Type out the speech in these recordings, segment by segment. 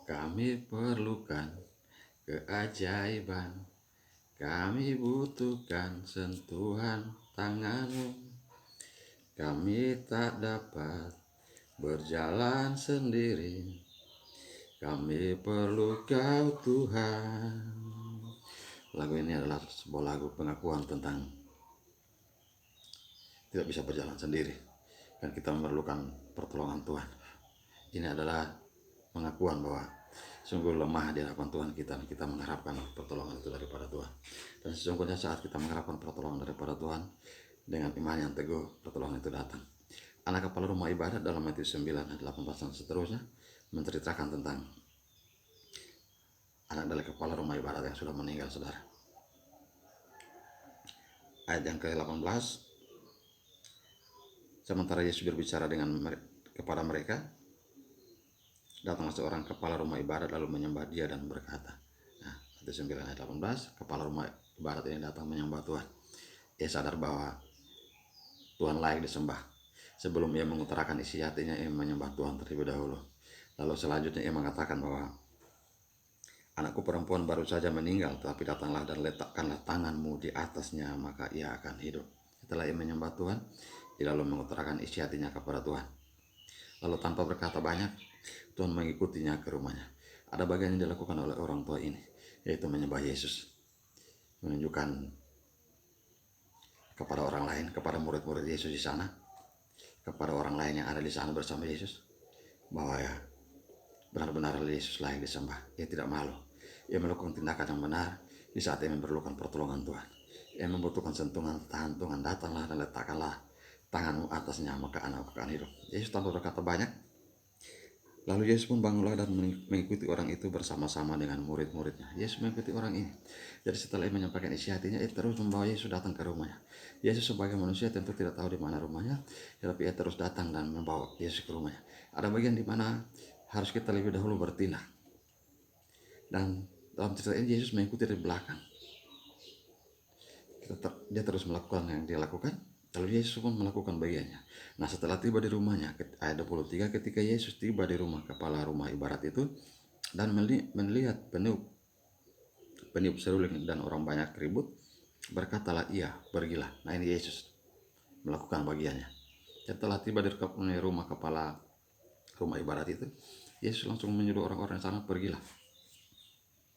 Kami perlukan keajaiban, kami butuhkan sentuhan tangan-Mu. Kami tak dapat berjalan sendiri, kami perlu Kau Tuhan. Lagu ini adalah sebuah lagu pengakuan tentang tidak bisa berjalan sendiri dan kita memerlukan pertolongan Tuhan. Ini adalah pengakuan bahwa sungguh lemah di hadapan Tuhan kita, dan kita mengharapkan pertolongan itu daripada Tuhan. Dan sesungguhnya saat kita mengharapkan pertolongan daripada Tuhan, dengan iman yang teguh, pertolongan itu datang. Anak kepala rumah ibadat dalam Matius 9 ayat 18 dan seterusnya menceritakan tentang anak dari kepala rumah ibadat yang sudah meninggal, saudara. Ayat yang ke-18, sementara Yesus berbicara kepada mereka, datanglah seorang kepala rumah ibadat lalu menyembah Dia dan berkata, Matius 9 ayat 18, kepala rumah ibadat ini datang menyembah Tuhan. Ia sadar bahwa Tuhan layak disembah. Sebelum ia mengutarakan isi hatinya, ia menyembah Tuhan terlebih dahulu. Lalu selanjutnya ia mengatakan bahwa anakku perempuan baru saja meninggal, tetapi datanglah dan letakkanlah tanganmu di atasnya, maka ia akan hidup. Setelah ia menyembah Tuhan, ia lalu mengutarakan isi hatinya kepada Tuhan. Lalu tanpa berkata banyak, Tuhan mengikutinya ke rumahnya. Ada bagian yang dilakukan oleh orang tua ini, yaitu menyembah Yesus. Menunjukkan kepada orang lain, kepada murid-murid Yesus di sana, kepada orang lain yang ada di sana bersama Yesus, bahwa ya benar-benar Yesus layak disembah. Ia tidak malu. Ia melakukan tindakan yang benar di saat ia memerlukan pertolongan Tuhan. Ia membutuhkan sentuhan tangan Tuhan. Datanglah dan letakkanlah tanganmu atasnya, maka anakku akan hidup. Yesus tanpa berkata banyak. Lalu Yesus pun bangunlah dan mengikuti orang itu bersama-sama dengan murid-muridnya. Yesus mengikuti orang ini. Jadi setelah ia menyampaikan isi hatinya, ia terus membawa Yesus datang ke rumahnya. Yesus sebagai manusia tentu tidak tahu di mana rumahnya, tetapi ia terus datang dan membawa Yesus ke rumahnya. Ada bagian di mana harus kita lebih dahulu bertindak. Dan dalam cerita ini Yesus mengikuti dari belakang. Dia terus melakukan yang dia lakukan, lalu Yesus pun melakukan bagiannya. Nah, setelah tiba di rumahnya, ayat 23, ketika Yesus tiba di rumah kepala rumah ibadat itu dan melihat peniup seruling dan orang banyak ribut, berkatalah ia, pergilah. Nah, ini Yesus melakukan bagiannya. Setelah tiba di rumah kepala rumah ibadat itu, Yesus langsung menyuruh orang-orang di sana, pergilah.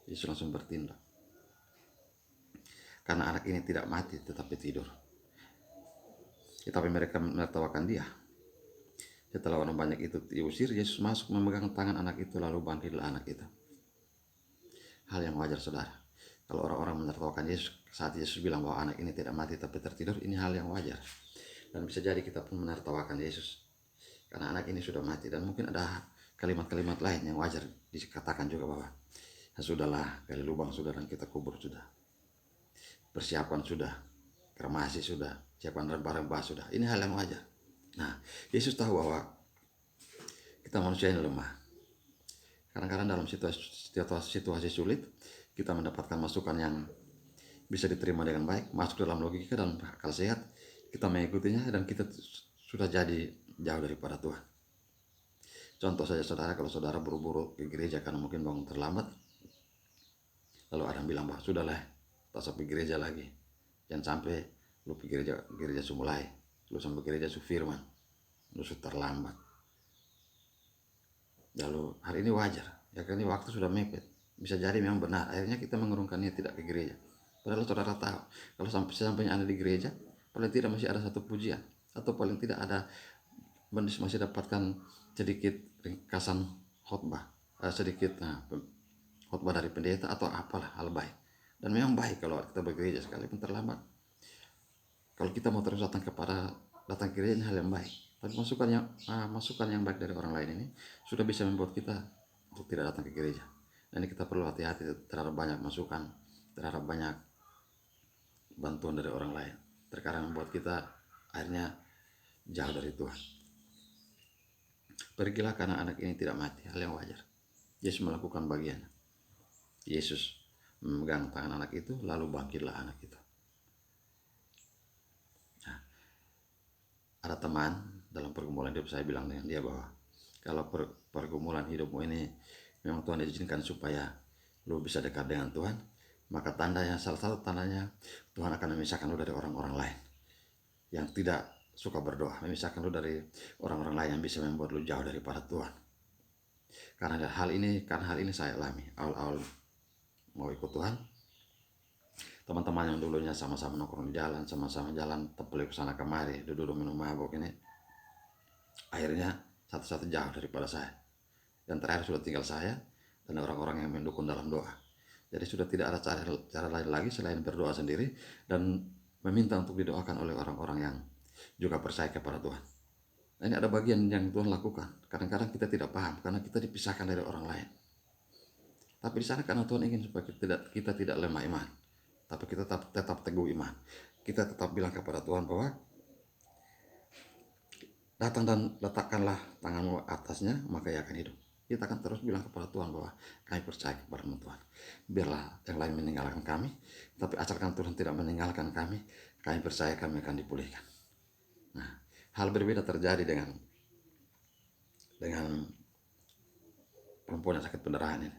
Yesus langsung bertindak. Karena anak ini tidak mati tetapi tidur. Tetapi mereka menertawakan dia. Setelah orang banyak itu diusir, Yesus masuk memegang tangan anak itu, lalu bangkitlah anak itu. Hal yang wajar, saudara. Kalau orang-orang menertawakan Yesus saat Yesus bilang bahwa anak ini tidak mati tapi tertidur, ini hal yang wajar. Dan bisa jadi kita pun menertawakan Yesus karena anak ini sudah mati. Dan mungkin ada kalimat-kalimat lain yang wajar dikatakan juga bahwa ya sudahlah, gali lubang sudah dan kita kubur sudah. Persiapan sudah, kremasi sudah, siapkan rempah-rempah sudah. Ini hal yang wajar. Nah, Yesus tahu bahwa kita manusia yang lemah. Kadang-kadang dalam situasi sulit, kita mendapatkan masukan yang bisa diterima dengan baik, masuk dalam logika, dalam akal sehat, kita mengikutinya dan kita sudah jadi jauh daripada Tuhan. Contoh saja, saudara, kalau saudara buru-buru ke gereja karena mungkin bangun terlambat, lalu ada yang bilang bahwa sudahlah, tak sampai gereja lagi, jangan sampai lu pergi gereja Sumulai, lu sampai gereja Sufirman, lu sudah terlambat. Lalu hari ini wajar, ya karena waktu sudah mepet, bisa jadi memang benar, akhirnya kita mengurungkan niat tidak ke gereja. Padahal saudara tahu, kalau sampainya Anda di gereja, paling tidak masih ada satu pujian, atau paling tidak ada masih dapatkan sedikit ringkasan khotbah, sedikit khotbah dari pendeta atau apalah hal baik. Dan memang baik kalau kita bergereja sekalipun terlambat. Kalau kita mau terus datang ke gereja, ini hal yang baik. Tapi masukan yang baik dari orang lain ini sudah bisa membuat kita untuk tidak datang ke gereja. Dan ini kita perlu hati-hati terhadap banyak masukan, terhadap banyak bantuan dari orang lain. Terkadang membuat kita akhirnya jauh dari Tuhan. Pergilah karena anak ini tidak mati, hal yang wajar. Yesus melakukan bagiannya. Yesus memegang tangan anak itu, lalu bangkitlah anak itu. Nah, ada teman dalam pergumulan hidup, saya bilang dengan dia bahwa kalau pergumulan hidupmu ini memang Tuhan izinkan supaya lu bisa dekat dengan Tuhan, maka tandanya, salah satu tandanya, Tuhan akan memisahkan lu dari orang-orang lain yang tidak suka berdoa, memisahkan lu dari orang-orang lain yang bisa membuat lu jauh daripada Tuhan. Karena hal ini saya alami awal-awal mau ikut Tuhan. Teman-teman yang dulunya sama-sama nongkrong di jalan, sama-sama jalan tepelip sana kemari, duduk minum mabok ini, akhirnya satu-satu jauh daripada saya. Dan terakhir sudah tinggal saya dan orang-orang yang mendukung dalam doa. Jadi sudah tidak ada cara lain lagi selain berdoa sendiri dan meminta untuk didoakan oleh orang-orang yang juga percaya kepada Tuhan. Nah, ini ada bagian yang Tuhan lakukan. Kadang-kadang kita tidak paham karena kita dipisahkan dari orang lain. Tapi di sana karena Tuhan ingin supaya kita tidak lemah iman, tapi kita tetap teguh iman. Kita tetap bilang kepada Tuhan bahwa datang dan letakkanlah tanganmu atasnya, maka ia akan hidup. Kita akan terus bilang kepada Tuhan bahwa kami percaya kepada Tuhan. Biarlah yang lain meninggalkan kami, tapi asalkan Tuhan tidak meninggalkan kami percaya kami akan dipulihkan. Nah, hal berbeda terjadi dengan perempuan yang sakit pendarahan ini.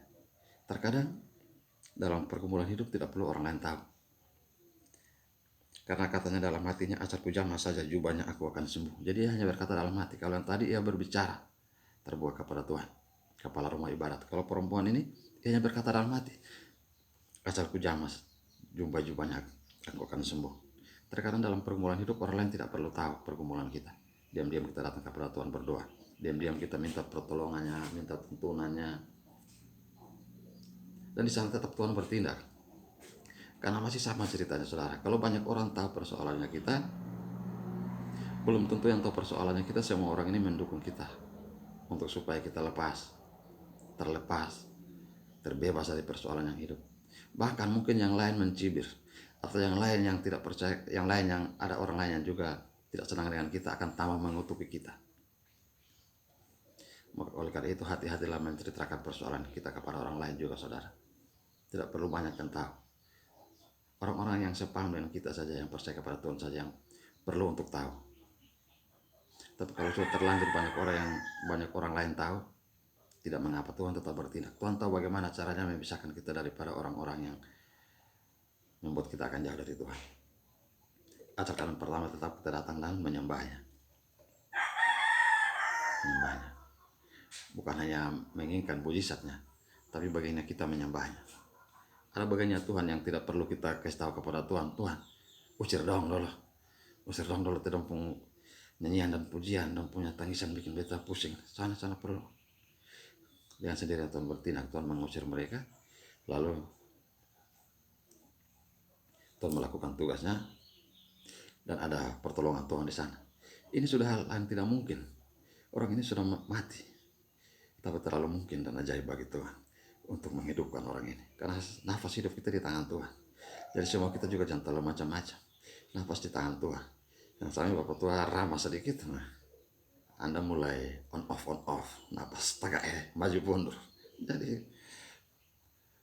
Terkadang dalam pergumulan hidup tidak perlu orang lain tahu. Karena katanya dalam hatinya, asal jamah saja jubahnya aku akan sembuh. Jadi ia hanya berkata dalam hati. Kalau yang tadi ia berbicara terbuka kepada Tuhan, kepala rumah ibadat. Kalau perempuan ini ia hanya berkata dalam hati, asal jamah jubahnya aku akan sembuh. Terkadang dalam pergumulan hidup orang lain tidak perlu tahu pergumulan kita. Diam-diam kita datang kepada Tuhan berdoa. Diam-diam kita minta pertolongannya, minta tuntunannya. Dan di sana tetap Tuhan bertindak. Karena masih sama ceritanya saudara. Kalau banyak orang tahu persoalannya kita, belum tentu yang tahu persoalannya kita semua orang ini mendukung kita untuk supaya kita terlepas, terbebas dari persoalan yang hidup. Bahkan mungkin yang lain mencibir, atau yang lain yang tidak percaya, yang lain yang ada orang lain yang juga tidak senang dengan kita akan tambah mengutuki kita. Maka oleh karena itu hati-hatilah menceritakan persoalan kita kepada orang lain juga saudara. Tidak perlu banyak yang tahu. Orang-orang yang sepaham dengan kita saja, yang percaya kepada Tuhan saja yang perlu untuk tahu. Tapi kalau sudah terlanjur banyak orang lain tahu, tidak mengapa, Tuhan tetap bertindak. Tuhan tahu bagaimana caranya memisahkan kita daripada orang-orang yang membuat kita akan jauh dari Tuhan. Asalkan pertama tetap kita datang dan menyembahnya. Bukan hanya menginginkan mujizatnya, tapi bagaimana kita menyembahnya. Ada bagiannya Tuhan yang tidak perlu kita kasih tahu kepada Tuhan. Tuhan, usir dong dulu tidak punya nyanyian dan pujian dan punya tangisan bikin beta pusing. Sana perlu. Dengan sendiri Tuhan bertindak, Tuhan mengusir mereka. Lalu Tuhan melakukan tugasnya dan ada pertolongan Tuhan di sana. Ini sudah hal yang tidak mungkin. Orang ini sudah mati, tapi terlalu mungkin dan ajaib bagi Tuhan untuk menghidupkan orang ini. Karena nafas hidup kita di tangan Tuhan. Jadi semua kita juga jangan terlalu macam-macam. Nafas di tangan Tuhan. Yang sampai Bapak Tuhan ramah sedikit, nah, Anda mulai on off, nafas tagak maju mundur. Jadi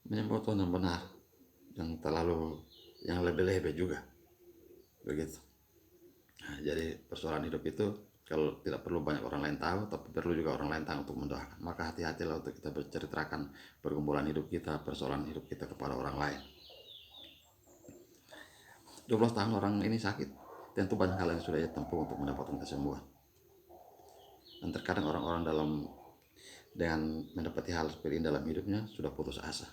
menyembah Tuhan yang benar, yang lebih-lebih juga. Begitu. Nah, jadi persoalan hidup itu kalau tidak perlu banyak orang lain tahu, tapi perlu juga orang lain tahu untuk mendoakan. Maka hati-hatilah untuk kita berceritakan pergumulan hidup kita, persoalan hidup kita kepada orang lain. 12 tahun orang ini sakit, tentu banyak hal yang sudah ia tempuh untuk mendapatkan kesembuhan. Dan terkadang orang-orang dengan mendapati hal seperti ini dalam hidupnya sudah putus asa.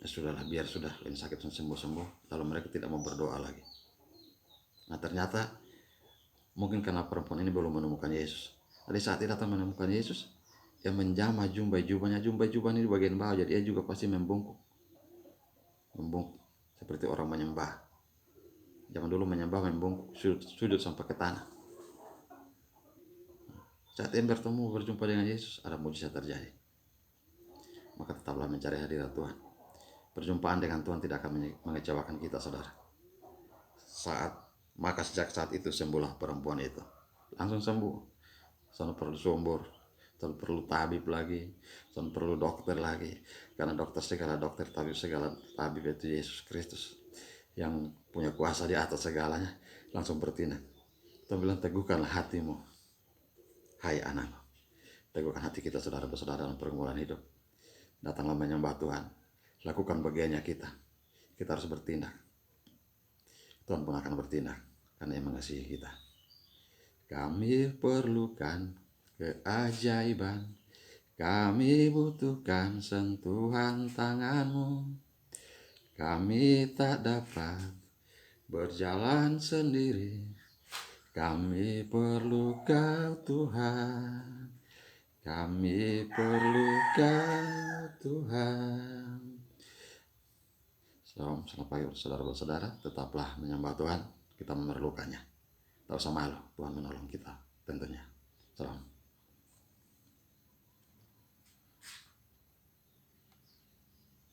Ya sudahlah, biar sudah ini sakit sembuh-sembuh, lalu mereka tidak mau berdoa lagi. Nah ternyata mungkin karena perempuan ini belum menemukan Yesus. Di saat dia datang menemukan Yesus, dia menjamah jubahnya ini di bagian bawah, jadi dia juga pasti membungkuk seperti orang menyembah. Zaman dulu menyembah membungkuk, sujud sampai ke tanah. Saat dia berjumpa dengan Yesus, ada mujizat terjadi. Maka tetaplah mencari hadirat Tuhan. Perjumpaan dengan Tuhan tidak akan mengecewakan kita saudara. Maka sejak saat itu sembuhlah perempuan itu. Langsung sembuh. Sana perlu sumber, sana perlu tabib lagi, sana perlu dokter lagi. Karena segala dokter, tabib itu Yesus Kristus yang punya kuasa di atas segalanya. Langsung bertindak. Tuhan bilang, teguhkanlah hatimu, hai anakku. Teguhkan hati kita saudara-saudara dalam pergumulan hidup. Datanglah menyembah Tuhan. Lakukan bagiannya kita. Kita harus bertindak. Tuhan pun akan bertindak karena Ia mengasihi kita. Kami perlukan keajaiban. Kami butuhkan sentuhan tangan-Mu. Kami tak dapat berjalan sendiri. Kami perlu Kau Tuhan. Kami perlu Kau Tuhan. Selamat pagi saudara-saudara. Tetaplah menyembah Tuhan. Kita memerlukannya. Tak usah malu, Tuhan menolong kita tentunya. Salam.